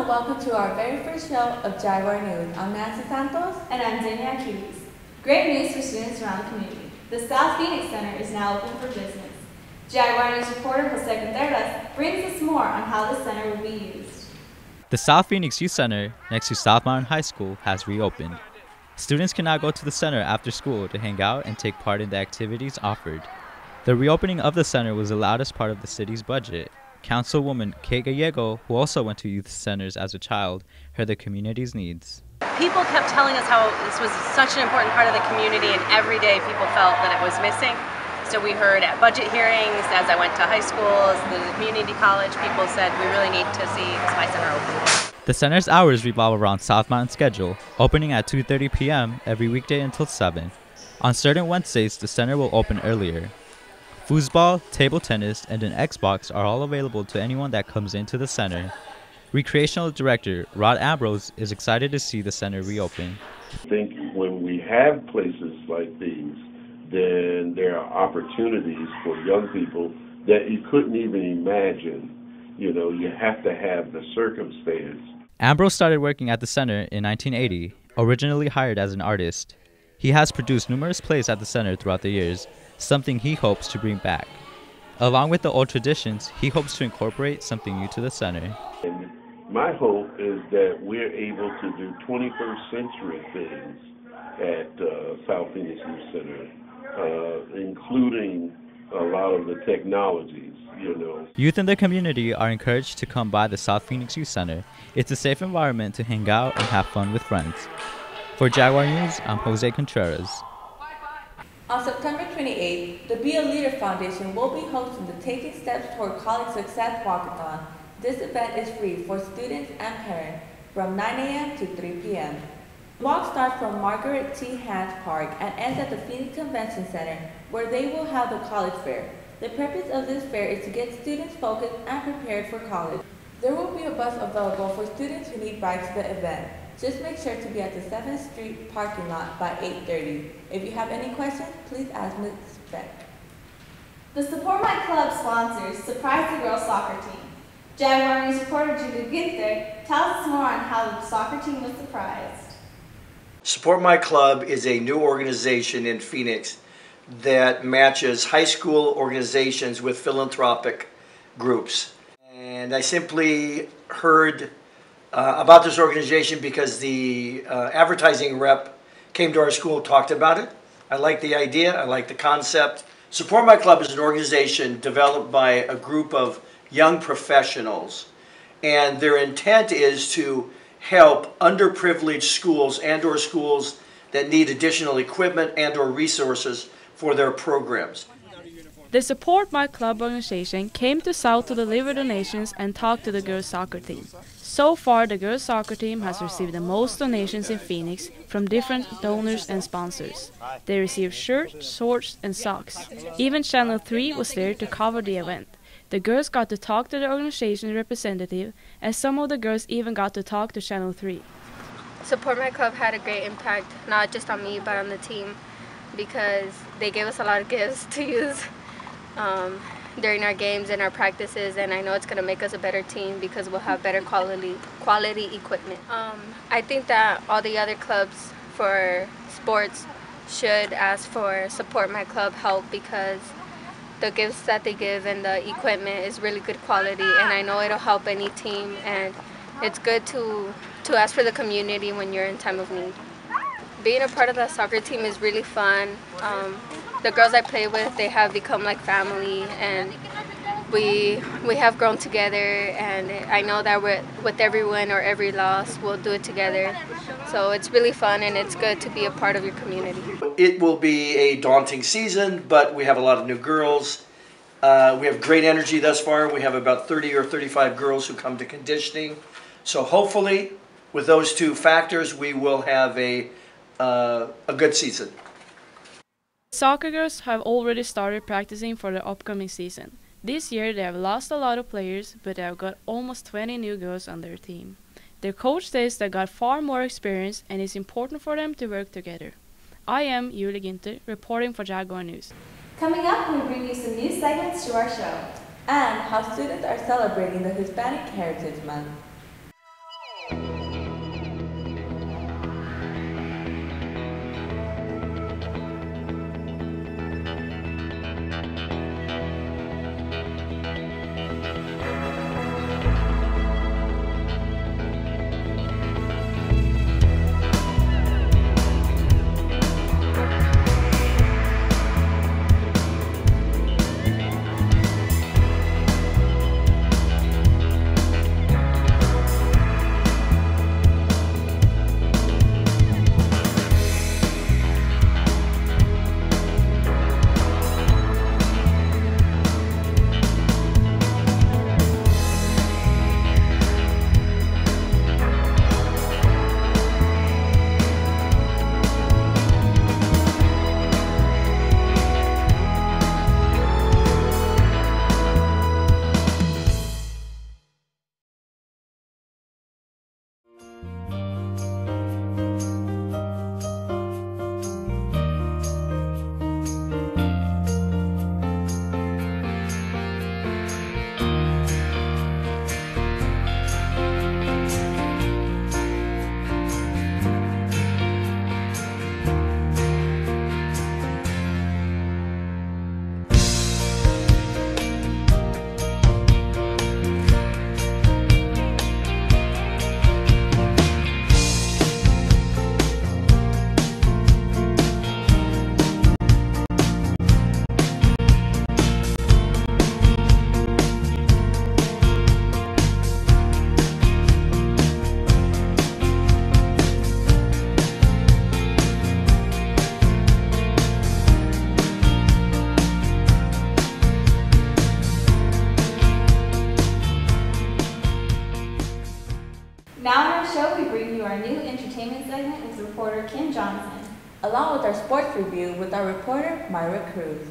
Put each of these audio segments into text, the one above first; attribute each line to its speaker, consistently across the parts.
Speaker 1: Welcome to our very first show of Jaguar News. I'm Nancy Santos.
Speaker 2: And I'm Danielle Keys. Great news for students around the community. The South Phoenix Center is now open for business. Jaguar News reporter Jose Contreras brings us more on how the center will be used.
Speaker 3: The South Phoenix Youth Center, next to South Mountain High School, has reopened. Students can now go to the center after school to hang out and take part in the activities offered. The reopening of the center was allowed as part of the city's budget. Councilwoman Kate Gallego, who also went to youth centers as a child, heard the community's needs.
Speaker 4: People kept telling us how this was such an important part of the community, and every day people felt that it was missing. So we heard at budget hearings, as I went to high schools, the community college, people said we really need to see the Spy Center open.
Speaker 3: The center's hours revolve around South Mountain schedule, opening at 2:30 p.m. every weekday until 7. On certain Wednesdays, the center will open earlier. Foosball, table tennis, and an Xbox are all available to anyone that comes into the center. Recreational Director Rod Ambrose is excited to see the center reopen.
Speaker 5: I think when we have places like these, then there are opportunities for young people that you couldn't even imagine. You know, you have to have the circumstance.
Speaker 3: Ambrose started working at the center in 1980, originally hired as an artist. He has produced numerous plays at the center throughout the years, something he hopes to bring back. Along with the old traditions, he hopes to incorporate something new to the center.
Speaker 5: And my hope is that we're able to do 21st century things at South Phoenix Youth Center, including a lot of the technologies, you know.
Speaker 3: Youth in the community are encouraged to come by the South Phoenix Youth Center. It's a safe environment to hang out and have fun with friends. For Jaguar News, I'm Jose Contreras.
Speaker 1: On September 28th, the Be a Leader Foundation will be hosting the Taking Steps Toward College Success Walkathon. This event is free for students and parents from 9 a.m. to 3 p.m. The walk starts from Margaret T. Hans Park and ends at the Phoenix Convention Center, where they will have the college fair. The purpose of this fair is to get students focused and prepared for college. There will be a bus available for students who need rides to the event. Just make sure to be at the 7th Street parking lot by 8:30. If you have any questions, please ask Ms. Beck.
Speaker 2: The Support My Club sponsors surprised the girls' soccer team. Jaguar News reporter Judy Ginther tells us more on how the soccer team was surprised.
Speaker 6: Support My Club is a new organization in Phoenix that matches high school organizations with philanthropic groups. And I simply heard about this organization because the advertising rep came to our school and talked about it. I like the idea, I like the concept. Support My Club is an organization developed by a group of young professionals, and their intent is to help underprivileged schools and or schools that need additional equipment and or resources for their programs.
Speaker 7: The Support My Club organization came to South to deliver donations and talk to the girls' soccer team. So far, the girls' soccer team has received the most donations in Phoenix from different donors and sponsors. They received shirts, shorts, and socks. Even Channel 3 was there to cover the event. The girls got to talk to the organization's representative, and some of the girls even got to talk to Channel 3.
Speaker 8: Support My Club had a great impact, not just on me, but on the team, because they gave us a lot of gifts to use during our games and our practices, and I know it's going to make us a better team because we'll have better quality equipment. I think that all the other clubs for sports should ask for Support My Club help because the gifts that they give and the equipment is really good quality, and I know it'll help any team, and it's good to ask for the community when you're in time of need. Being a part of the soccer team is really fun. The girls I play with, they have become like family, and we have grown together, and I know that with every win or every loss, we'll do it together. So it's really fun, and it's good to be a part of your community.
Speaker 6: It will be a daunting season, but we have a lot of new girls. We have great energy thus far. We have about 30 or 35 girls who come to conditioning. So hopefully, with those two factors, we will have a good season.
Speaker 7: Soccer girls have already started practicing for the upcoming season. This year they have lost a lot of players, but they have got almost 20 new girls on their team. Their coach says they got far more experience and it's important for them to work together. I am Julie Ginter, reporting for Jaguar News.
Speaker 2: Coming up, we bring you some new segments to our show.
Speaker 1: And how students are celebrating the Hispanic Heritage Month.
Speaker 2: Now on our show, we bring you our new entertainment segment with reporter Kim Johnson.
Speaker 1: Along with our sports review with our reporter Myra Cruz.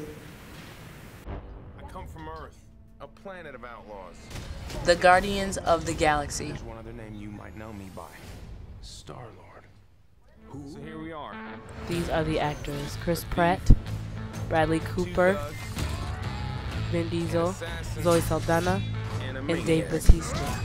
Speaker 9: I come from Earth, a planet of outlaws.
Speaker 10: The Guardians of the Galaxy.
Speaker 9: There's one other name you might know me by. Star-Lord. Who? So here we are.
Speaker 10: These are the actors: Chris Pratt, Bradley Cooper, Vin Diesel, Zoe Saldana, and Dave Bautista.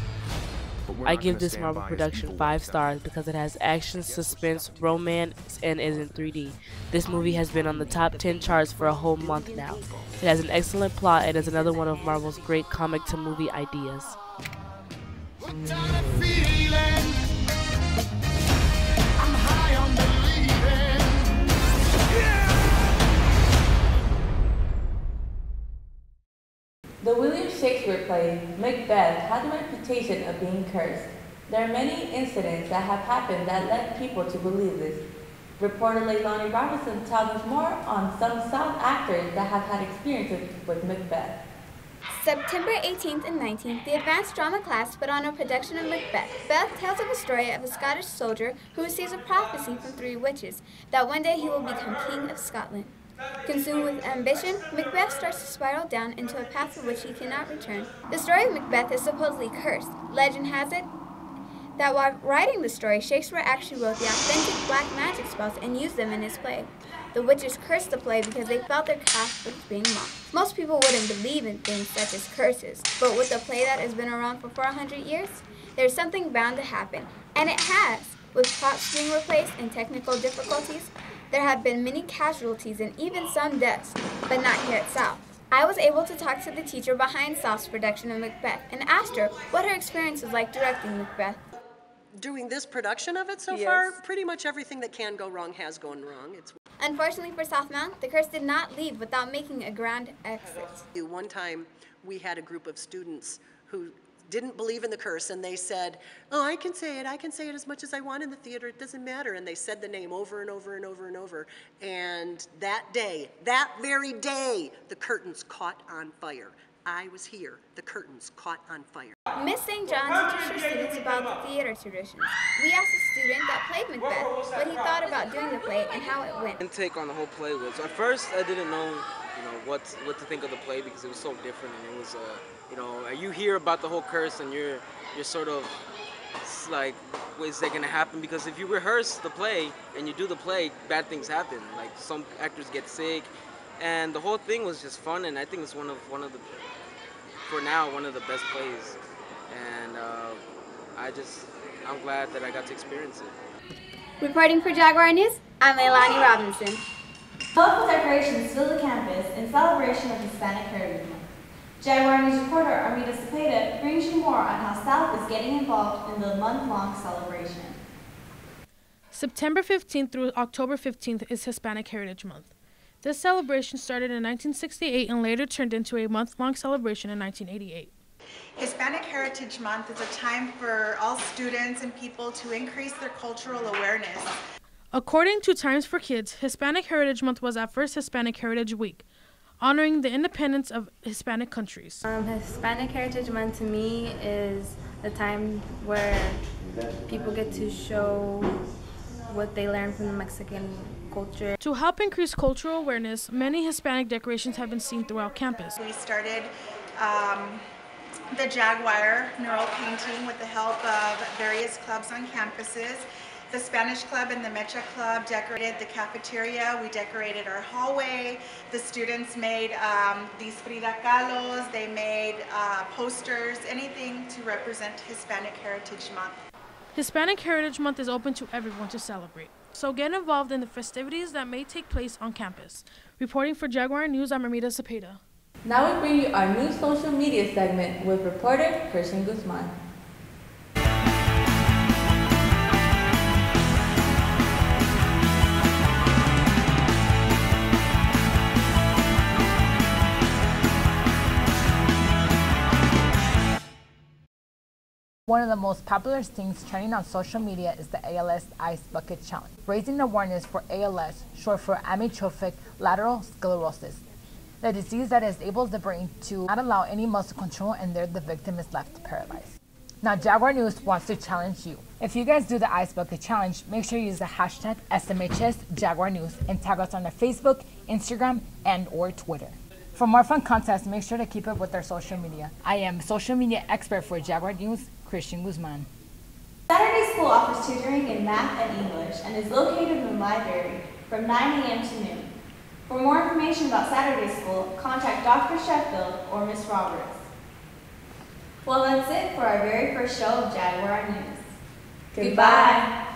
Speaker 10: I give this Marvel production 5 stars because it has action, suspense, romance, and is in 3D. This movie has been on the top 10 charts for a whole month now. It has an excellent plot and is another one of Marvel's great comic to movie ideas.
Speaker 1: The William Shakespeare play, Macbeth, has a reputation of being cursed. There are many incidents that have happened that led people to believe this. Reporter Leilani Robertson tells us more on some South actors that have had experiences with Macbeth.
Speaker 11: September 18th and 19th, the advanced drama class put on a production of Macbeth. Macbeth tells of a story of a Scottish soldier who receives a prophecy from 3 witches that one day he will become king of Scotland. Consumed with ambition, Macbeth starts to spiral down into a path from which he cannot return. The story of Macbeth is supposedly cursed. Legend has it that while writing the story, Shakespeare actually wrote the authentic black magic spells and used them in his play. The witches cursed the play because they felt their craft was being mocked. Most people wouldn't believe in things such as curses, but with a play that has been around for 400 years, there's something bound to happen. And it has. With props being replaced and technical difficulties, there have been many casualties and even some deaths, but not here at South. I was able to talk to the teacher behind South's production of Macbeth and asked her what her experience was like directing Macbeth.
Speaker 12: Doing this production of it so far, pretty much everything that can go wrong has gone wrong.
Speaker 11: Unfortunately for South Mount, the curse did not leave without making a grand exit.
Speaker 12: One time we had a group of students who didn't believe in the curse, and they said, oh, I can say it as much as I want in the theater, it doesn't matter. And they said the name over and over and over and over. And that very day, the curtains caught on fire. I was here. The curtains caught on fire.
Speaker 11: Miss St. John teaches her students about the theater traditions. We asked a student that played Macbeth what he thought about doing the play and how it went.
Speaker 13: My take on the whole play was, at first I didn't know, what to think of the play because it was so different, and it was, you hear about the whole curse and you're sort of like, is that gonna happen? Because if you rehearse the play and you do the play, bad things happen. Like some actors get sick, and the whole thing was just fun. And I think it's one of the best plays. And I'm glad that I got to experience it.
Speaker 11: Reporting for Jaguar News, I'm Leilani Robinson.
Speaker 2: Colorful decorations fill the campus in celebration of Hispanic Heritage Month. Jaguar News reporter Armida Cepeda brings you more on how South is getting involved in the month-long celebration.
Speaker 14: September 15th through October 15th is Hispanic Heritage Month. This celebration started in 1968 and later turned into a month-long celebration in 1988.
Speaker 15: Hispanic Heritage Month is a time for all students and people to increase their cultural awareness.
Speaker 14: According to Times for Kids, Hispanic Heritage Month was at first Hispanic Heritage Week, honoring the independence of Hispanic countries.
Speaker 16: Hispanic Heritage Month to me is the time where people get to show what they learned from the Mexican culture.
Speaker 14: To help increase cultural awareness, many Hispanic decorations have been seen throughout campus.
Speaker 15: We started the Jaguar mural painting with the help of various clubs on campuses. The Spanish Club and the Mecha Club decorated the cafeteria. We decorated our hallway. The students made these Frida Kahlos. They made posters, anything to represent Hispanic Heritage Month.
Speaker 14: Hispanic Heritage Month is open to everyone to celebrate. So get involved in the festivities that may take place on campus. Reporting for Jaguar News, I'm Armida Cepeda.
Speaker 1: Now we bring you our new social media segment with reporter Christian Guzman.
Speaker 17: One of the most popular things trending on social media is the ALS Ice Bucket Challenge, raising awareness for ALS, short for amyotrophic lateral sclerosis, the disease that disables the brain to not allow any muscle control, and there the victim is left paralyzed. Now, Jaguar News wants to challenge you. If you guys do the Ice Bucket Challenge, make sure you use the hashtag SMHS Jaguar News and tag us on our Facebook, Instagram, and or Twitter. For more fun contests, make sure to keep up with our social media. I am social media expert for Jaguar News, Christian Guzman.
Speaker 2: Saturday School offers tutoring in math and English and is located in the library from 9 a.m. to noon. For more information about Saturday School, contact Dr. Sheffield or Ms. Roberts. Well, that's it for our very first show of Jaguar News.
Speaker 1: Goodbye.